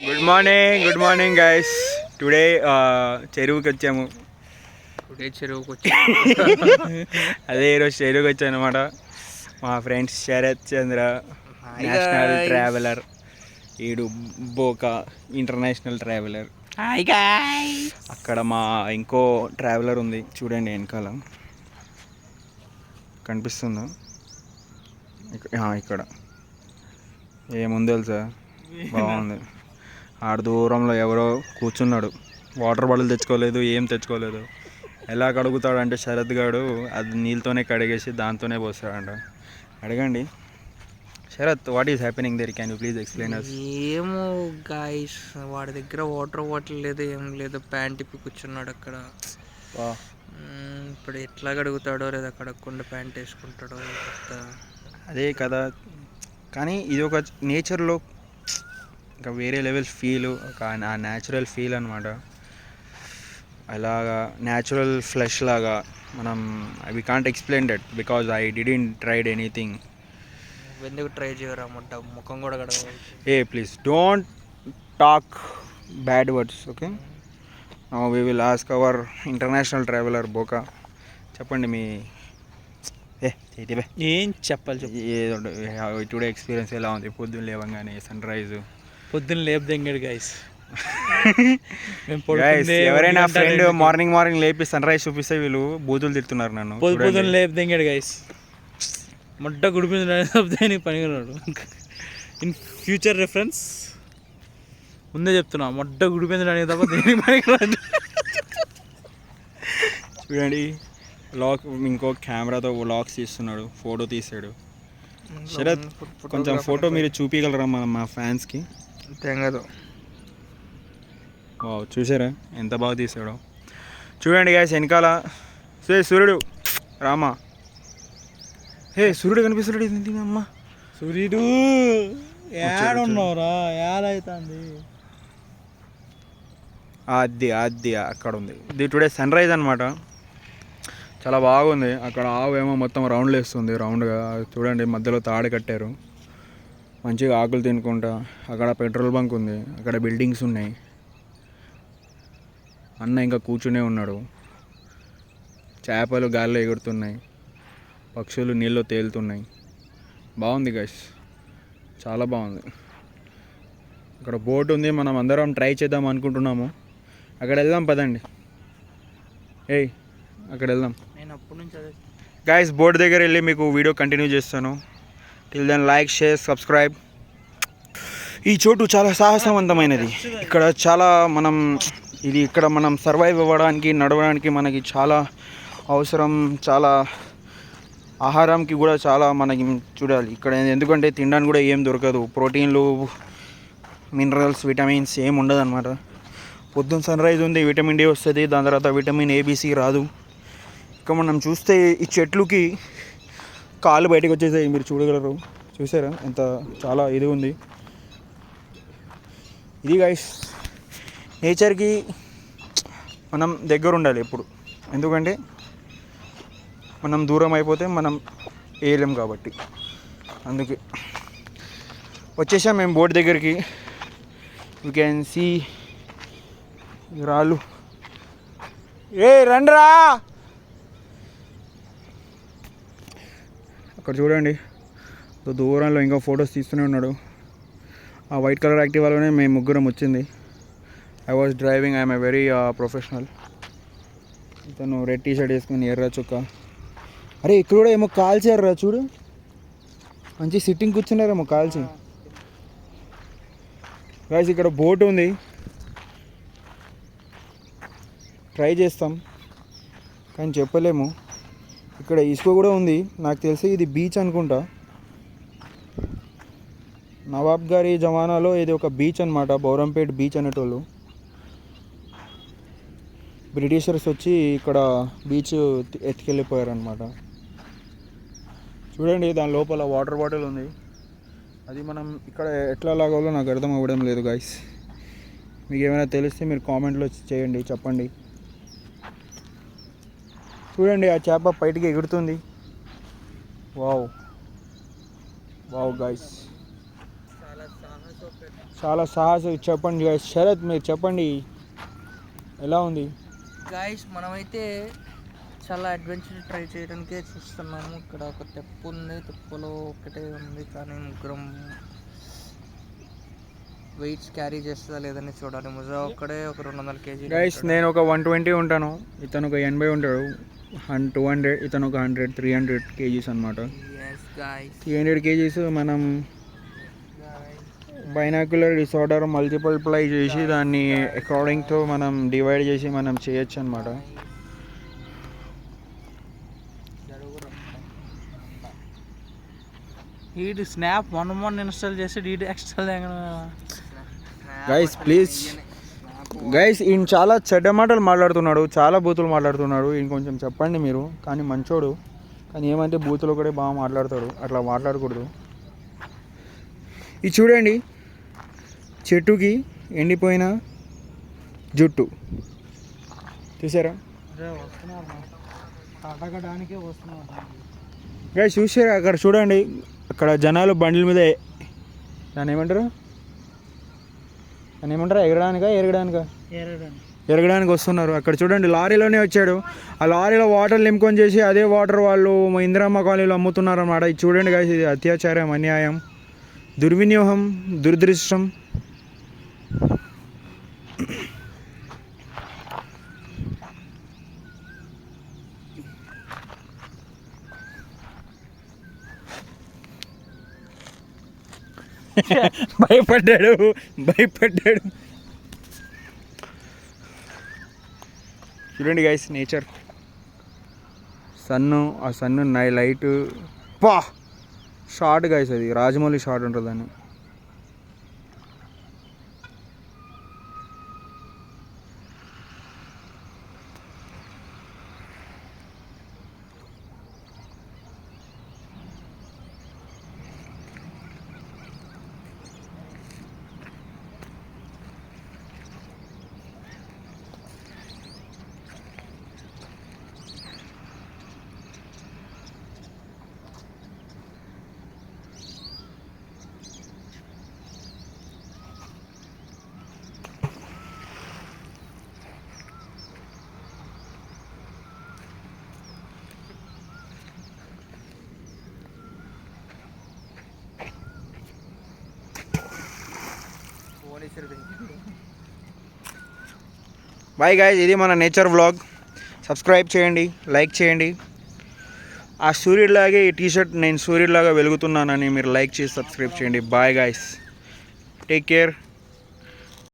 Good morning guys. Today చెరువుకి వచ్చాము. అదే ఈరోజు చెరువుకి వచ్చాను అనమాట. మా ఫ్రెండ్స్ శరత్ చంద్ర, నేషనల్ ట్రావెలర్, ఈడు బోకా ఇంటర్నేషనల్ ట్రావెలర్. అక్కడ మా ఇంకో ట్రావెలర్ ఉంది చూడండి, వెనకాల కనిపిస్తుందా? ఇక్కడ ఏముంది తెలుసా, బాగుంది. ఆడ దూరంలో ఎవరో కూర్చున్నాడు, వాటర్ బాటిల్ తెచ్చుకోలేదు, ఏం తెచ్చుకోలేదు. ఎలా కడుగుతాడంటే శరత్ గాడు అది నీళ్ళతోనే కడిగేసి దాంతోనే పోస్తాడంట. అడగండి Sharath, what is happening there, can you please explain us? ఏమో గాయస్, వాడి దగ్గర వాటర్ బాటిల్ లేదు, ఏం లేదు, ప్యాంట్ ఇప్పి కూర్చున్నాడు అక్కడ. ఇప్పుడు ఎట్లా కడుగుతాడో లేదా కడగకుండా ప్యాంట్ వేసుకుంటాడో అదే కదా. కానీ ఇది ఒక నేచర్లో ఇంకా వేరే లెవెల్ ఫీల్, ఒక ఆ న్యాచురల్ ఫీల్ అనమాట. అలాగా న్యాచురల్ ఫ్లెష్ లాగా మనం we can't explain that because I didn't tried anything. ఎందుకు ట్రై చేయరా ముఖం కూడా కడగ. Please don't talk bad words, okay? We will ask our international traveller బోకా. చెప్పండి మీ ఏం చెప్పాలి ఏదో టుడే ఎక్స్పీరియన్స్ ఎలా ఉంది? పొద్దున్న లేవగానే సన్ రైజ్, పొద్దున్న లేపుదెంగాడు గైస్. ఎవరైనా ఫ్రెండ్ మార్నింగ్ లేపి సన్ రైజ్ చూపిస్తే వీళ్ళు బూతులు తిడుతున్నారు నన్ను. పొద్దున్న లేపుదెంగాడు గైస్. మొట్ట గుడిపించడానికి పనికిరాడు. ఇన్ ఫ్యూచర్ రెఫరెన్స్ ముందే చెప్తున్నా, మొట్ట గుడిపించడానికి తప్ప దేనికి పనికిరాడు. చూడండి, ఇంకో కెమెరాతో వ్లాగ్స్ తీస్తున్నాడు, ఫోటో తీసాడు. శరత్, కొంచెం ఫోటో మీరు చూపించగలరా మా ఫ్యాన్స్కి? తెంగదు. చూసారా ఎంత బాగా తీసాడో? చూడండి గాయస్, వెనకాల సూర్యుడు రామా. సూర్యుడు కనిపిస్తున్నాడు. ఇది అమ్మ, సూర్యుడు ఏడున్నావురా? ఏడైతుంది అది అక్కడ ఉంది. ఇది టుడే సన్ రైజ్ అనమాట. చాలా బాగుంది. అక్కడ ఆవు ఏమో మొత్తం రౌండ్లు వేస్తుంది, రౌండ్గా. చూడండి, మధ్యలో తాడు కట్టారు, మంచిగా ఆకులు తినుకుంటా. అక్కడ పెట్రోల్ బంక్ ఉంది, అక్కడ బిల్డింగ్స్ ఉన్నాయి. అన్న ఇంకా కూర్చునే ఉన్నాడు. చేపలు గాల్లో ఎగురుతున్నాయి, పక్షులు నీళ్ళు తేలుతున్నాయి. బాగుంది గైస్, చాలా బాగుంది. అక్కడ బోట్ ఉంది, మనం అందరం ట్రై చేద్దాం అనుకుంటున్నాము. అక్కడ వెళ్దాం పదండి. అక్కడ వెళ్దాం. నేను అప్పటి నుంచి గైస్, బోట్ దగ్గర వెళ్ళి మీకు వీడియో కంటిన్యూ చేస్తాను. Till then like, share, subscribe. ఈ చోటు చాలా సాహసవంతమైనది. ఇక్కడ మనం సర్వైవ్ అవ్వడానికి, నడవడానికి మనకి చాలా అవసరం. చాలా ఆహారంకి కూడా చాలా మనకి చూడాలి ఇక్కడ. ఎందుకంటే తినడానికి కూడా ఏం దొరకదు. ప్రోటీన్లు, మినరల్స్, విటమిన్స్ ఏం ఉండదు అనమాట. పొద్దున్న సన్ రైజ్ ఉంది, విటమిన్ డి వస్తుంది, దాని తర్వాత విటమిన్ ఏబిసి రాదు. ఇక మనం చూస్తే ఈ చెట్లుకి కాళ్ళు బయటకు వచ్చేసాయి, మీరు చూడగలరు. చూసారా ఎంత చాలా ఇది ఉంది. ఇది గైస్, నేచర్కి మనం దగ్గర ఉండాలి ఎప్పుడు. ఎందుకంటే మనం దూరం అయిపోతే మనం వేయలేం కాబట్టి. అందుకే వచ్చేసాం మేము బోట్ దగ్గరికి. యూ క్యాన్ సీ రాళ్ళు. రండ్రా. అక్కడ చూడండి, దూరంలో ఇంకా ఫొటోస్ తీస్తూనే ఉన్నాడు. ఆ వైట్ కలర్ యాక్టివాలోనే మేము ముగ్గురం వచ్చింది. I was driving, I'm a very professional. ఇతను రెడ్ టీ షర్ట్ వేసుకుని ఎర్ర చొక్కా. అరే ఇక్కడ కూడా ఏమో కాల్చారా చూడు, మంచి సిట్టింగ్ కూర్చున్నారేమో కాల్చి. గాయ్స్, ఇక్కడ బోట్ ఉంది, ట్రై చేస్తాం కానీ చెప్పలేము. ఇక్కడ ఇసుక కూడా ఉంది, నాకు తెలిసి ఇది బీచ్ అనుకుంటా. నవాబ్ గారి జమానాలో ఇది ఒక బీచ్ అనమాట, బౌరంపేట్ బీచ్ అనేటోళ్ళు. బ్రిటిషర్స్ వచ్చి ఇక్కడ బీచ్ ఎత్తుకెళ్ళిపోయారనమాట. చూడండి, దాని లోపల వాటర్ బాటిల్ ఉంది. అది మనం ఇక్కడ ఎట్లా లాగాలో నాకు అర్థం అవ్వడం లేదు గాయస్. మీకు ఏమైనా తెలిస్తే మీరు కామెంట్లో చేయండి, చెప్పండి. చూడండి, ఆ చేప బయటికి ఎగురుతుంది. వావ్ గాయస్, చాలా సాహసం. చెప్పండి guys. శరత్ మీరు చెప్పండి ఎలా ఉంది? గాయస్ మనమైతే చాలా అడ్వెంచర్ ట్రై చేయడానికే చూస్తున్నాము. ఇక్కడ ఒక తెప్పు ఉంది, తెప్పులో ఒకటే ఉంది, కానీ ముగ్గురం వెయిట్స్ క్యారీ చేస్తుందా లేదని చూడాలి. ముజా ఒక్కడే ఒక 200 కేజీ. గైస్ నేను ఒక 120 ఉంటాను, ఇతను ఒక 80 ఉంటాడు, 200, ఇతను ఒక 100, 300 కేజీస్ అనమాట. 300 కేజీస్ మనం బైనాక్యులర్ డిసార్డర్ మల్టిపుల్ప్లై చేసి దాన్ని అకార్డింగ్తో మనం డివైడ్ చేసి మనం చేయొచ్చు అనమాట. ఈడు స్నాప్ మొన్న ఇన్స్టాల్ చేసి DD extra. Guys please guys, ఈయన చాలా చెడ్డ మాటలు మాట్లాడుతున్నాడు, చాలా బూతులు మాట్లాడుతున్నాడు. ఈయన కొంచెం చెప్పండి మీరు. కానీ మంచోడు, కానీ ఏమంటే బూతులు ఒకటే బాగా మాట్లాడతాడు, అట్లా మాట్లాడకూడదు. ఇది చూడండి, చెట్టుకి ఎండిపోయిన జుట్టు చూసారా గైస్? చూసారా అక్కడ చూడండి, అక్కడ జనాలు బండ్ల మీద దాన్ని ఏమంటారు ఎరగడానికి వస్తున్నారు. అక్కడ చూడండి లారీలోనే వచ్చాడు, ఆ లారీలో వాటర్ నింపుకొని చేసి అదే వాటర్ వాళ్ళు ఇందిరమ్మ కాలనీలో అమ్ముతున్నారు అన్నమాట. ఇది చూడండి గైస్, ఇది అత్యాచారం, అన్యాయం, దుర్వినియోగం, దురదృష్టం. భయపడ్డాడు. చూడండి గైస్ నేచర్, సన్ను, ఆ సన్ను లైట్ పా షార్ట్ గైస్, అది రాజమౌళి షార్ట్ ఉంటుంది అని. బాయ్ గాయ్స్, ఇది మన నేచర్ వ్లాగ్. సబ్స్క్రైబ్ చేయండి, లైక్ చేయండి. ఆ సూర్యుడిలాగే ఈ టీషర్ట్ నేను సూర్యుడిలాగా వెలుగుతున్నానని మీరు లైక్ చేసి సబ్స్క్రైబ్ చేయండి. Bye guys, take care.